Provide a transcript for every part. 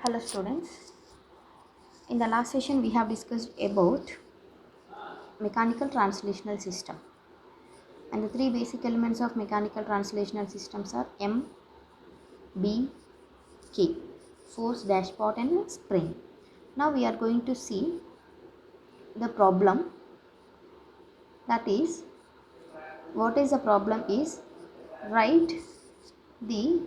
Hello students, in the last session we have discussed about mechanical translational system, and the three basic elements of mechanical translational systems are M, B, K, force, dashpot and spring. Now we are going to see the problem, that is, what is the problem is write the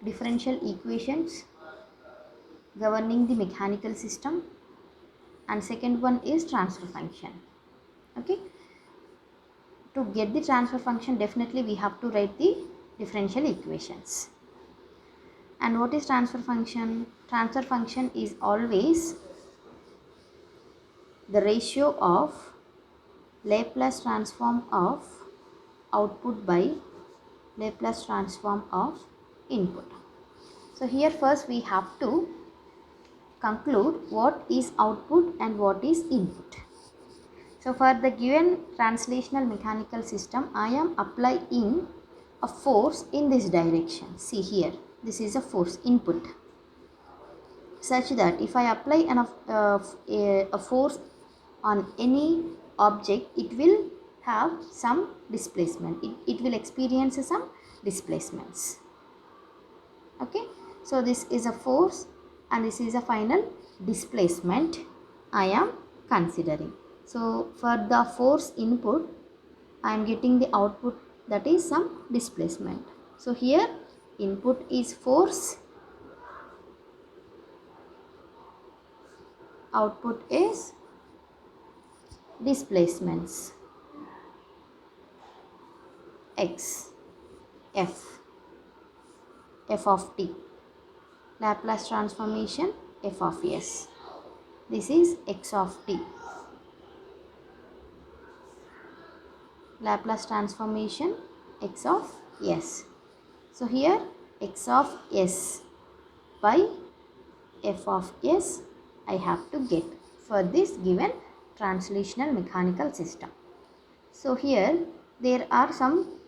differential equations governing the mechanical system, and second one is transfer function. Okay, to get the transfer function, definitely we have to write the differential equations. And what is transfer function? Transfer function is always the ratio of Laplace transform of output by Laplace transform of input. So here first we have to conclude what is output and what is input. So for the given translational mechanical system, I am applying a force in this direction. See here, this is a force input, such that if I apply a force on any object, it will have some displacement. It will experience some displacements. Okay, so this is a force and this is a final displacement I am considering. So for the force input, I am getting the output, that is some displacement. So here input is force, output is displacements x, f of t, Laplace transformation f of s. This is x of t, Laplace transformation x of s. So here x of s by f of s I have to get for this given translational mechanical system. So here there are some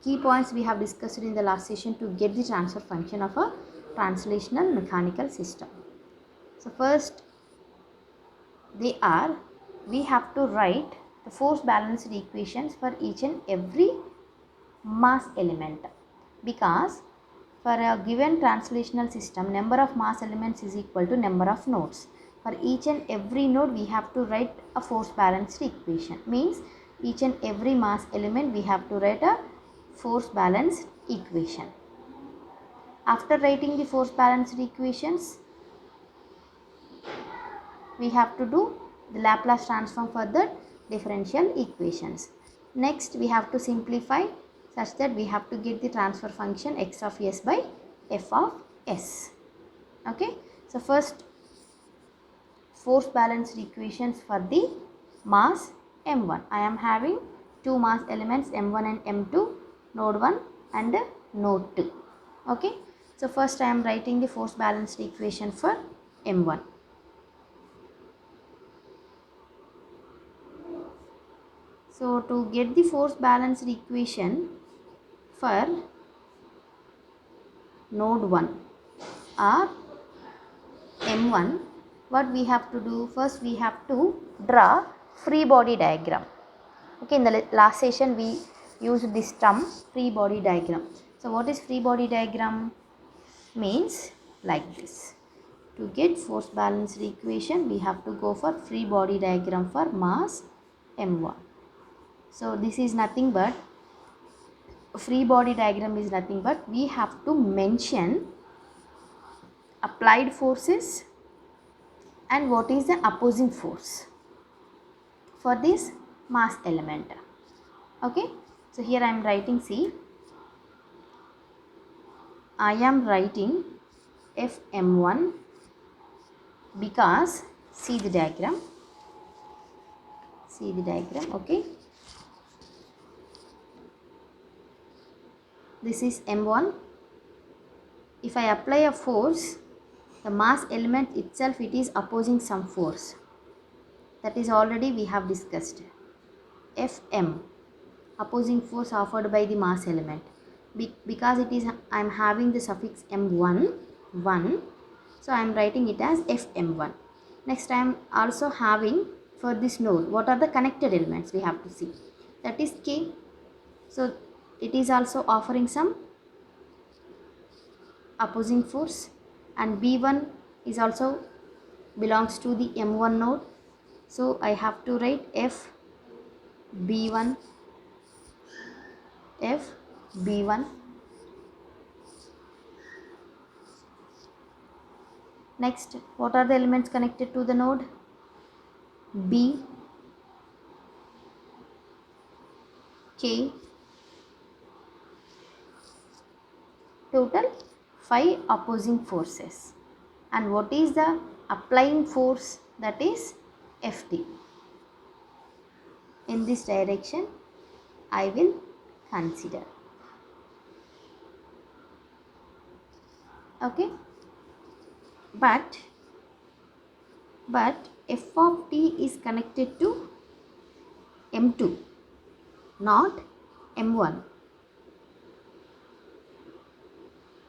key points we have discussed in the last session to get the transfer function of a translational mechanical system. So first we have to write the force balanced equations for each and every mass element, because for a given translational system, number of mass elements is equal to number of nodes. For each and every node we have to write a force balanced equation, means each and every mass element we have to write a force balanced equation. After writing the force balanced equations, we have to do the Laplace transform for the differential equations. Next we have to simplify such that we have to get the transfer function x of s by f of s. Okay, so first force balanced equations for the mass m1. I am having two mass elements m1 and m2, node 1 and node 2. Okay, so first I am writing the force balanced equation for m1. So to get the force balanced equation for node 1 or m1, what we have to do? First we have to draw free body diagram. Okay, in the last session we used this term free body diagram. So what is free body diagram? Means like this. To get force balanced equation, we have to go for free body diagram for mass m1. So this is nothing but, free body diagram is nothing but, we have to mention applied forces and what is the opposing force for this mass element. Okay, so here I am writing, see, I am writing Fm1 because, see the diagram, okay. This is m1. If I apply a force, the mass element itself, it is opposing some force. That is already we have discussed. Fm, opposing force offered by the mass element. because it is I am having the suffix m1 1, so I am writing it as fm1. Next I am also having for this node what are the connected elements we have to see, that is k. So it is also offering some opposing force, and b1 is also belongs to the m1 node, so I have to write f b1 f b1. Next, what are the elements connected to the node? B, K, total 5 opposing forces. And what is the applying force? That is Ft. In this direction, I will consider. Okay? But f of t is connected to m2, not m1.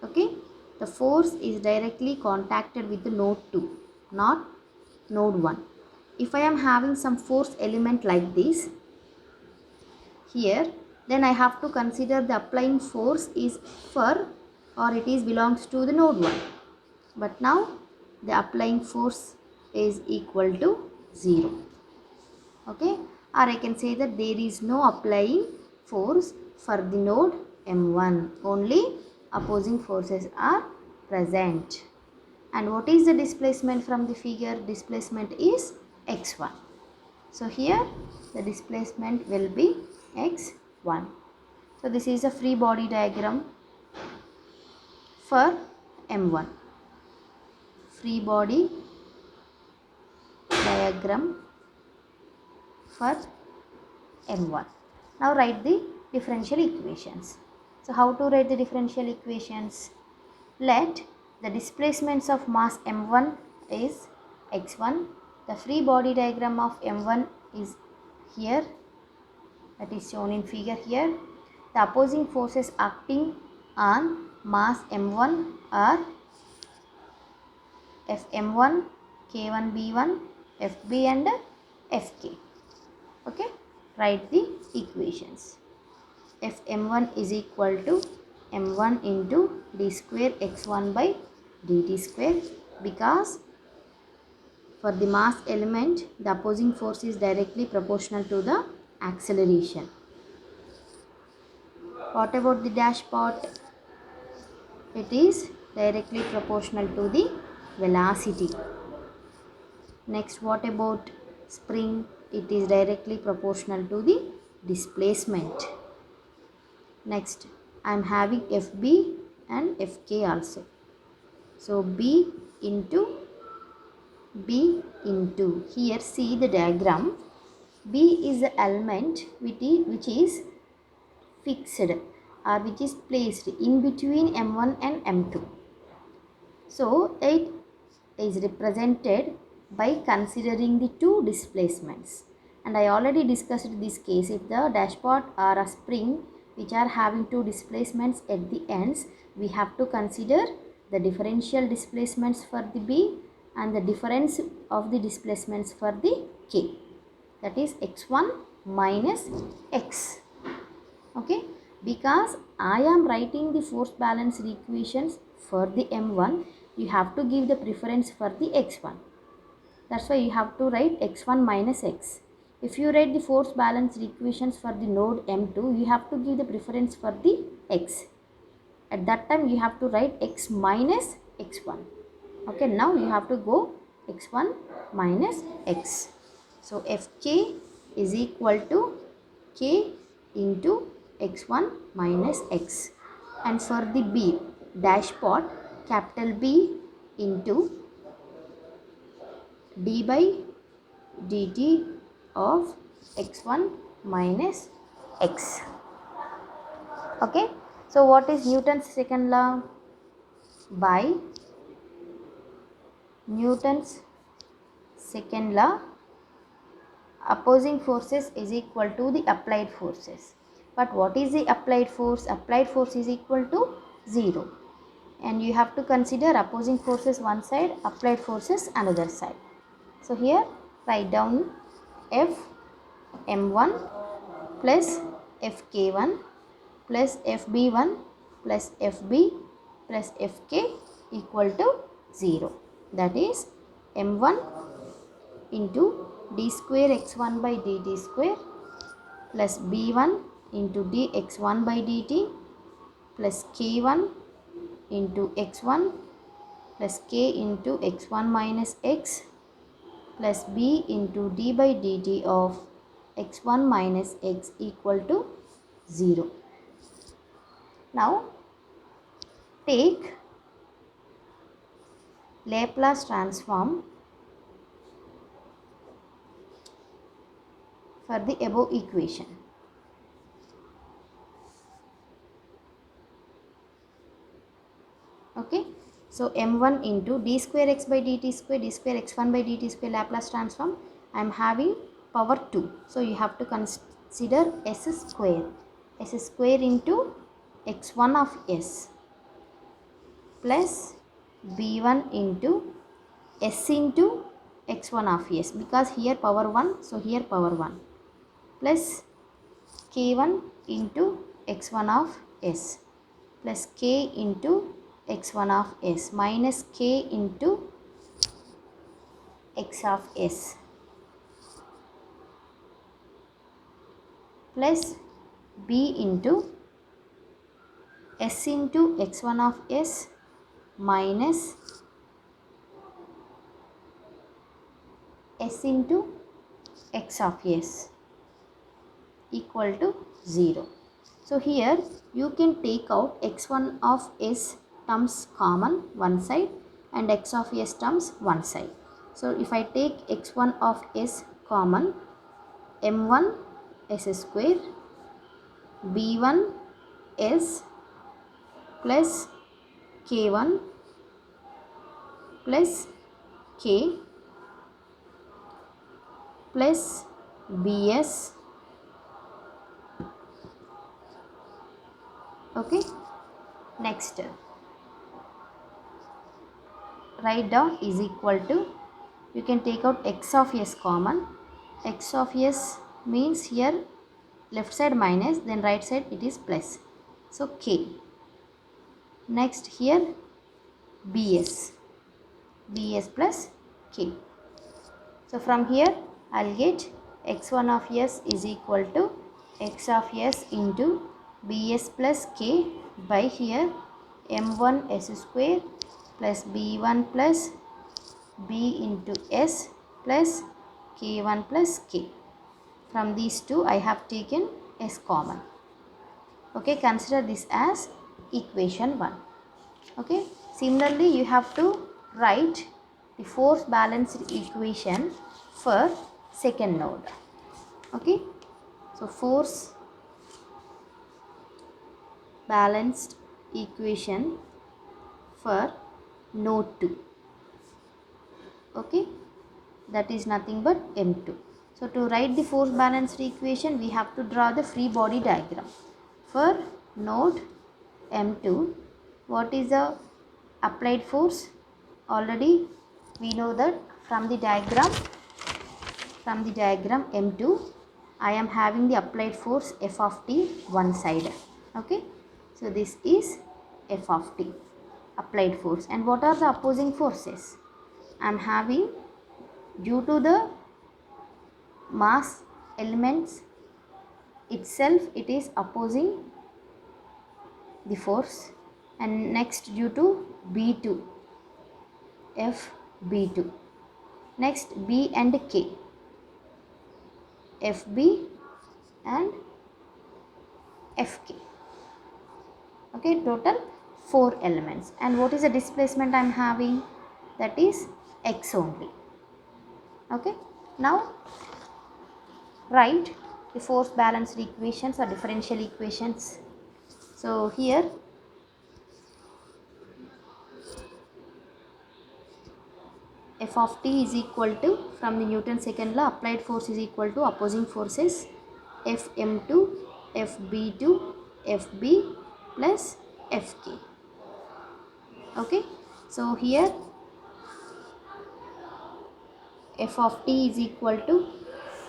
Okay, the force is directly contacted with the node 2, not node 1. If I am having some force element like this here, then I have to consider the applying force is for, or it is belongs to the node 1. But now the applying force is equal to 0. Okay, or I can say that there is no applying force for the node m1, only opposing forces are present. And what is the displacement from the figure? Displacement is x1. So here the displacement will be x1. So this is a free body diagram for m1. Free body diagram for m1. Now write the differential equations. So how to write the differential equations? Let the displacements of mass m1 is x1. The free body diagram of m1 is here, that is shown in figure here. The opposing forces acting on mass m1 are fm1, k1b1, fb and fk. Okay, write the equations. fm1 is equal to m1 into d square x1 by dt square, because for the mass element the opposing force is directly proportional to the acceleration. What about the dash part? It is directly proportional to the velocity. Next, what about spring? It is directly proportional to the displacement. Next, I am having FB and FK also. So B into here, see the diagram. B is the element which is fixed or which is placed in between M1 and M2. So it is represented by considering the two displacements. And I already discussed this case. If the dashpot or a spring which are having two displacements at the ends, we have to consider the differential displacements for the B and the difference of the displacements for the K, that is x1 minus x. Okay, because I am writing the force balance equations for the m1, you have to give the preference for the x1. That's why you have to write x1 minus x. If you write the force balance equations for the node m2, you have to give the preference for the x. At that time you have to write x minus x1. Okay, now you have to go x1 minus x. So fk is equal to k into x1 minus x. And for the b, dash pot, capital B into d by dt of x1 minus x. Okay, so what is Newton's second law? By Newton's second law, opposing forces is equal to the applied forces. But what is the applied force? Applied force is equal to 0. And you have to consider opposing forces one side, applied forces another side. So here write down F m1 plus Fk1 plus Fb1 plus Fb plus Fk equal to 0. That is m1 into d square x1 by dt square plus b1 into dx1 by dt plus k1 into x1 plus k into x1 minus x plus b into d by dt of x1 minus x equal to 0. Now take Laplace transform for the above equation. Okay, so m1 into d square x by dt square, d square x1 by dt square Laplace transform. I am having power 2, so you have to consider s square into x1 of s plus b1 into s into x1 of s, because here power 1, so here power 1, plus k1 into x1 of s plus k into x1 of s minus k into x of s plus b into s into x1 of s minus s into x of s equal to 0. So here you can take out x1 of s terms common one side and x of s terms one side. So if I take x1 of s common, m1 s square b1 s plus k1 plus k plus bs. Okay, next write down is equal to, you can take out x of s common. X of s means here left side minus, then right side it is plus, so k. Next here bs plus k. So from here I'll get x1 of s is equal to x of s into bs plus k by here m1 s square plus b1 plus b into s plus k1 plus k. From these two I have taken s common. Okay, consider this as equation 1. Okay, similarly you have to write the force balanced equation for second node. Okay, so force balanced equation for node 2. Okay, that is nothing but m2. So to write the force balanced equation we have to draw the free body diagram. For node m2, what is the applied force? Already we know that from the diagram m2 I am having the applied force f of t one side. Okay, so this is f of t applied force. And what are the opposing forces? I am having, due to the mass elements itself it is opposing the force, and next due to b2 f b2, next b and k fb and fk. Okay, total 4 elements. And what is the displacement I am having? That is x only. Okay, now write the force balanced equations or differential equations. So here f of t is equal to, from the Newton's second law, applied force is equal to opposing forces f m2 fb to fb plus fk. Okay, so here f of t is equal to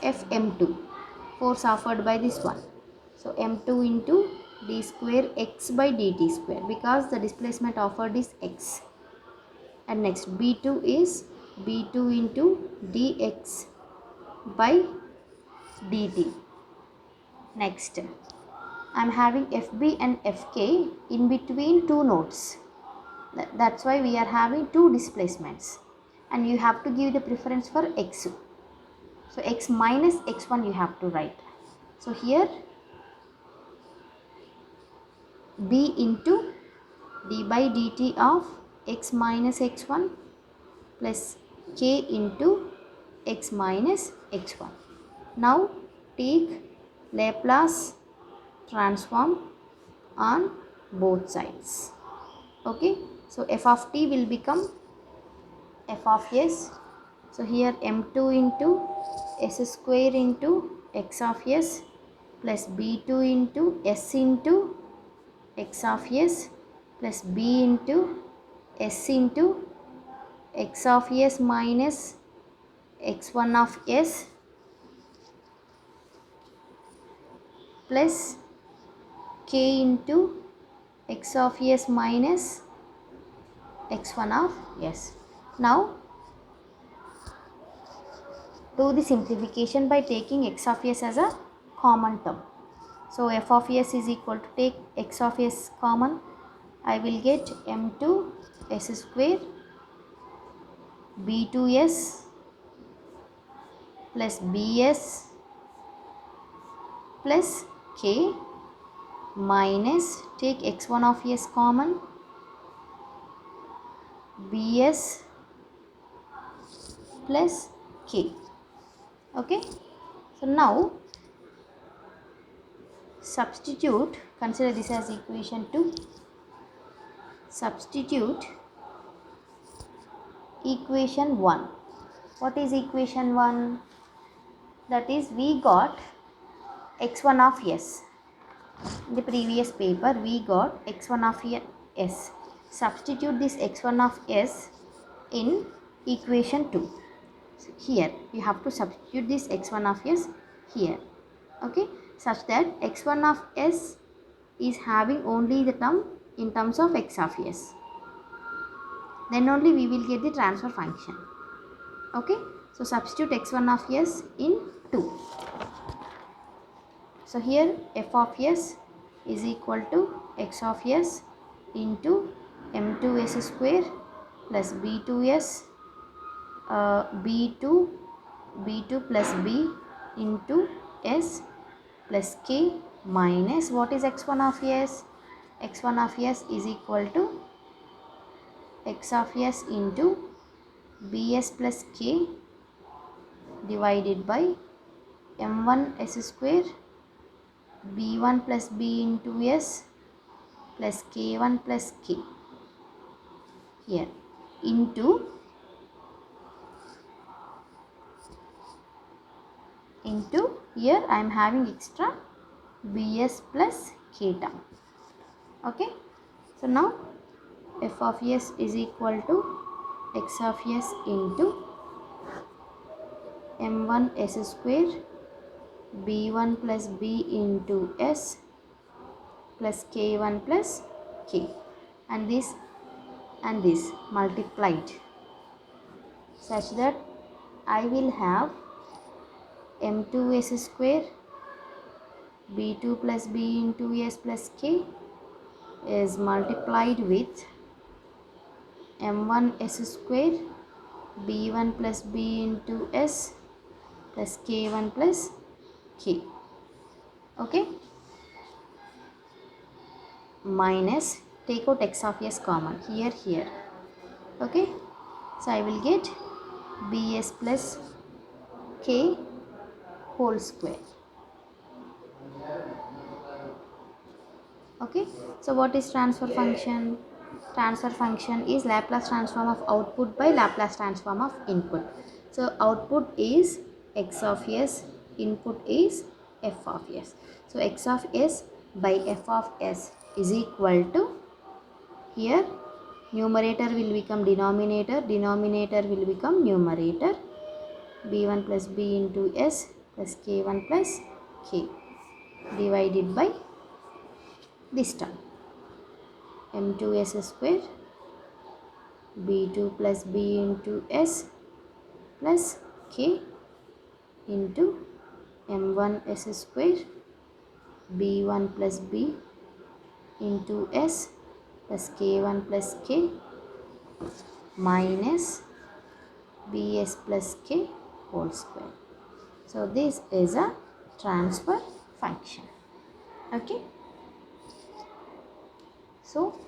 fm2, force offered by this one. So m2 into d square x by dt square, because the displacement offered is x. And next b2 is b2 into dx by dt. Next, I am having fb and fk in between two nodes. That's why we are having two displacements, and you have to give the preference for x. So x minus x1 you have to write. So here b into d by dt of x minus x1 plus k into x minus x1. Now take Laplace transform on both sides. Okay, so f of t will become f of s. So here m2 into s square into x of s plus b2 into s into x of s plus b into s into x of s minus x1 of s plus k into x of s minus x1 of s. Now do the simplification by taking x of s as a common term. So f of s is equal to, take x of s common, I will get m2 s square b2s plus bs plus k minus, take x1 of s common, bs plus k. Okay, so now substitute, consider this as equation 2, substitute equation 1. What is equation 1? That is, we got x1 of s. In the previous paper we got x1 of s. Substitute this x1 of s in equation 2. So here you have to substitute this x1 of s here. Okay, such that x1 of s is having only the term in terms of x of s. Then only we will get the transfer function. Okay, so substitute x1 of s in 2. So here f of s is equal to x of s into m2s square plus b2s b2 plus b into s plus k minus, what is x1 of s? x1 of s is equal to x of s into bs plus k divided by m1 s square b1 plus b into s plus k1 plus k here into here I am having extra bs plus k term. Okay, so now f of s is equal to x of s into m1 s square b1 plus b into s plus k1 plus k, and this multiplied, such that I will have m2s square b2 plus b into s plus k is multiplied with m1 s square b1 plus b into s plus k1 plus k. Okay, minus, take out x of s common here. Okay, so I will get bs plus k whole square. Okay, so what is transfer function? Transfer function is Laplace transform of output by Laplace transform of input. So output is x of s, input is f of s. So x of s by f of s is equal to, here numerator will become denominator, denominator will become numerator, b1 plus b into s plus k1 plus k divided by this term m2s square b2 plus b into s plus k into m1s square b1 plus b into s plus k1 plus k minus bs plus k whole square. So this is a transfer function. Okay. So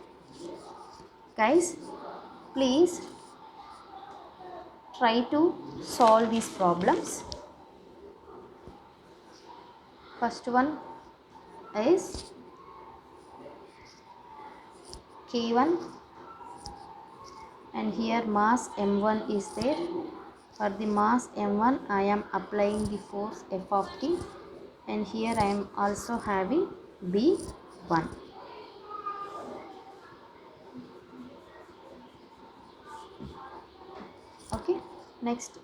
guys, please try to solve these problems. First one is K1 and here mass M1 is there. For the mass M1 I am applying the force F of T, and here I am also having B1. Okay, next